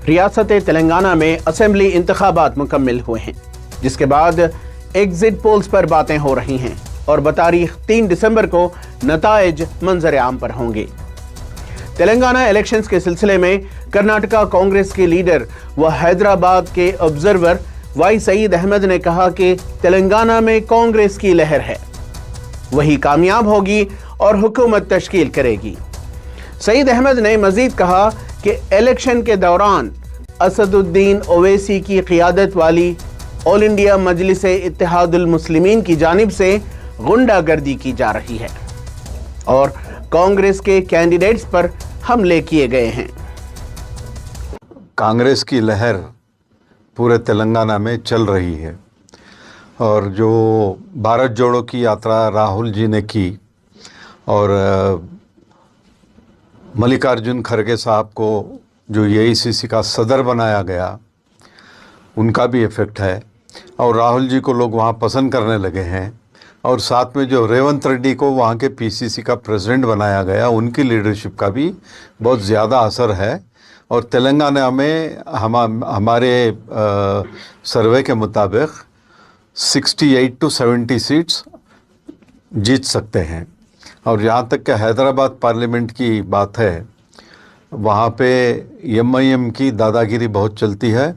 रियासत तेलंगाना में असेंबली इंतखाबात मुकम्मिल हुए हैं, जिसके बाद एग्जिट पोल्स पर बातें हो रही हैं और बतारीख 3 दिसंबर को नताइज मंजर आम पर होंगे। तेलंगाना इलेक्शंस के सिलसिले में कर्नाटका कांग्रेस के लीडर व हैदराबाद के ऑब्जर्वर वाई सईद अहमद ने कहा कि तेलंगाना में कांग्रेस की लहर है, वही कामयाब होगी और हुकूमत तश्कील करेगी। सईद अहमद ने मजीद कहा कि इलेक्शन के दौरान असदुद्दीन ओवैसी की क़ियादत वाली ऑल इंडिया मजलिस इत्तेहादुल मुस्लिमीन की जानिब से गुंडागर्दी की जा रही है और कांग्रेस के कैंडिडेट्स पर हमले किए गए हैं। कांग्रेस की लहर पूरे तेलंगाना में चल रही है और जो भारत जोड़ो की यात्रा राहुल जी ने की और मल्लिकार्जुन खड़गे साहब को जो एआईसीसी का सदर बनाया गया, उनका भी इफ़ेक्ट है और राहुल जी को लोग वहाँ पसंद करने लगे हैं और साथ में जो रेवंत रेड्डी को वहाँ के पीसीसी का प्रेसिडेंट बनाया गया, उनकी लीडरशिप का भी बहुत ज़्यादा असर है। और तेलंगाना में हमारे सर्वे के मुताबिक 68 to 70 सीट्स जीत सकते हैं। और जहाँ तक कि हैदराबाद पार्लियामेंट की बात है, वहाँ पे एमआईएम की दादागिरी बहुत चलती है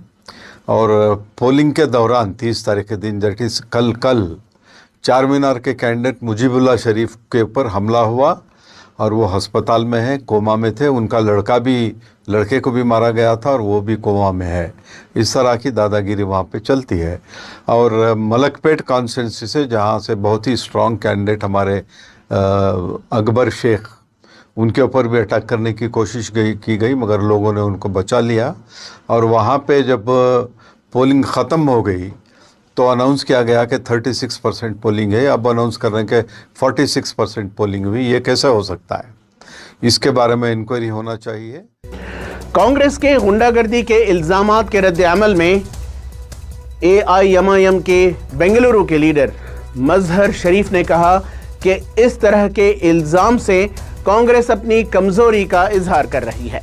और पोलिंग के दौरान 30 तारीख के दिन, दैट इज़ कल चार मीनार के कैंडिडेट मुजीबुल्लाह शरीफ के ऊपर हमला हुआ और वो अस्पताल में है, कोमा में थे। उनका लड़के को भी मारा गया था और वो भी कोमा में है। इस तरह की दादागिरी वहाँ पे चलती है। और मलकपेट कॉन्स्टिट्यूंसी से, जहाँ से बहुत ही स्ट्रॉन्ग कैंडिडेट हमारे अकबर शेख, उनके ऊपर भी अटैक करने की कोशिश की गई मगर लोगों ने उनको बचा लिया। और वहाँ पे जब पोलिंग ख़त्म हो गई तो अनाउंस किया गया कि 36% पोलिंग है, अब अनाउंस कर रहे हैं कि 46% पोलिंग हुई। ये कैसे हो सकता है? इसके बारे में इंक्वायरी होना चाहिए। कांग्रेस के गुंडागर्दी के इल्ज़ामात के रद्द-ए-अमल में एआईएमआईएम के बेंगलुरु के लीडर मजहर शरीफ ने कहा कि इस तरह के इल्ज़ाम से कांग्रेस अपनी कमज़ोरी का इजहार कर रही है।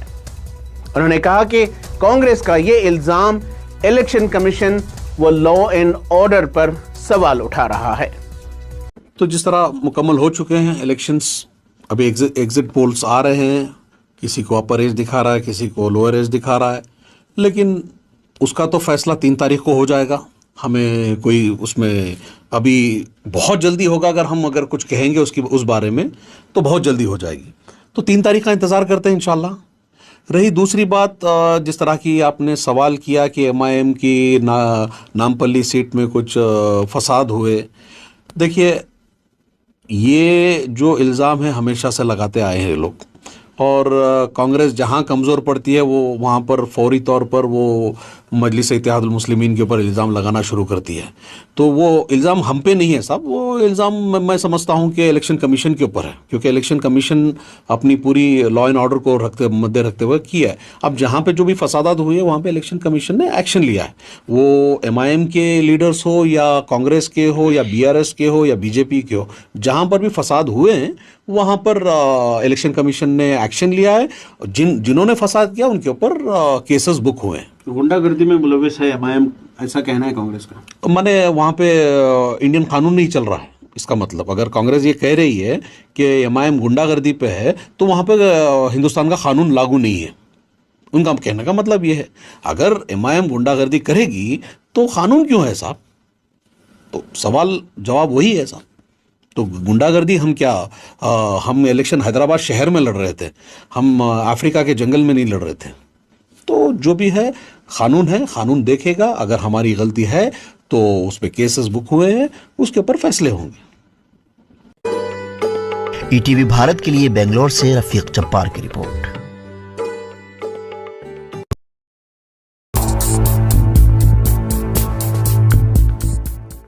उन्होंने कहा कि कांग्रेस का ये इल्ज़ाम इलेक्शन कमीशन व लॉ एंड ऑर्डर पर सवाल उठा रहा है। तो जिस तरह मुकम्मल हो चुके हैं इलेक्शंस, अभी एग्जिट पोल्स आ रहे हैं, किसी को अपर एज दिखा रहा है, किसी को लोअर एज दिखा रहा है, लेकिन उसका तो फैसला 3 तारीख को हो जाएगा। हमें कोई उसमें अभी बहुत जल्दी होगा, अगर कुछ कहेंगे उस बारे में तो बहुत जल्दी हो जाएगी। तो 3 तारीख का इंतज़ार करते हैं इंशाल्लाह। रही दूसरी बात, जिस तरह की आपने सवाल किया कि एमआईएम की नामपल्ली सीट में कुछ फसाद हुए, देखिए ये जो इल्ज़ाम है हमेशा से लगाते आए हैं लोग, और कांग्रेस जहां कमज़ोर पड़ती है वो वहां पर फौरी तौर पर वो मजलिस इत्तेहादुल मुस्लिमीन के ऊपर इल्ज़ाम लगाना शुरू करती है। तो वो इल्ज़ाम हम पे नहीं है साहब, वो इल्ज़ाम मैं समझता हूं कि इलेक्शन कमीशन के ऊपर है, क्योंकि इलेक्शन कमीशन अपनी पूरी लॉ एंड ऑर्डर को मद्दे रखते हुए किया है। अब जहां पे जो भी फसादात हुए हैं वहां पे इलेक्शन कमीशन ने एक्शन लिया है, वो एमआईएम के लीडर्स हो या कांग्रेस के हो या बीआरएस के हो या बीजेपी के हो, जहां पर भी फसाद हुए हैं वहां पर इलेक्शन कमीशन ने एक्शन लिया है। जिन्होंने फसाद किया उनके ऊपर केसेस बुक हुए हैं। गुंडागर्दी में मुलविस है एमआईएम, ऐसा कहना है कांग्रेस का। माने वहाँ पे इंडियन कानून नहीं चल रहा है। इसका मतलब अगर कांग्रेस ये कह रही है कि एमआईएम गुंडागर्दी पे है तो वहाँ पे हिंदुस्तान का कानून लागू नहीं है। उनका कहने का मतलब ये है, अगर एमआईएम गुंडागर्दी करेगी तो कानून क्यों है साहब? तो सवाल जवाब वही है साहब। तो गुंडागर्दी हम क्या, हम इलेक्शन हैदराबाद शहर में लड़ रहे थे, हम अफ्रीका के जंगल में नहीं लड़ रहे थे। तो जो भी है कानून देखेगा। अगर हमारी गलती है तो उस पर केसेस बुक हुए हैं, उसके ऊपर फैसले होंगे। ईटीवी भारत के लिए बेंगलोर से रफीक जब्बार की रिपोर्ट।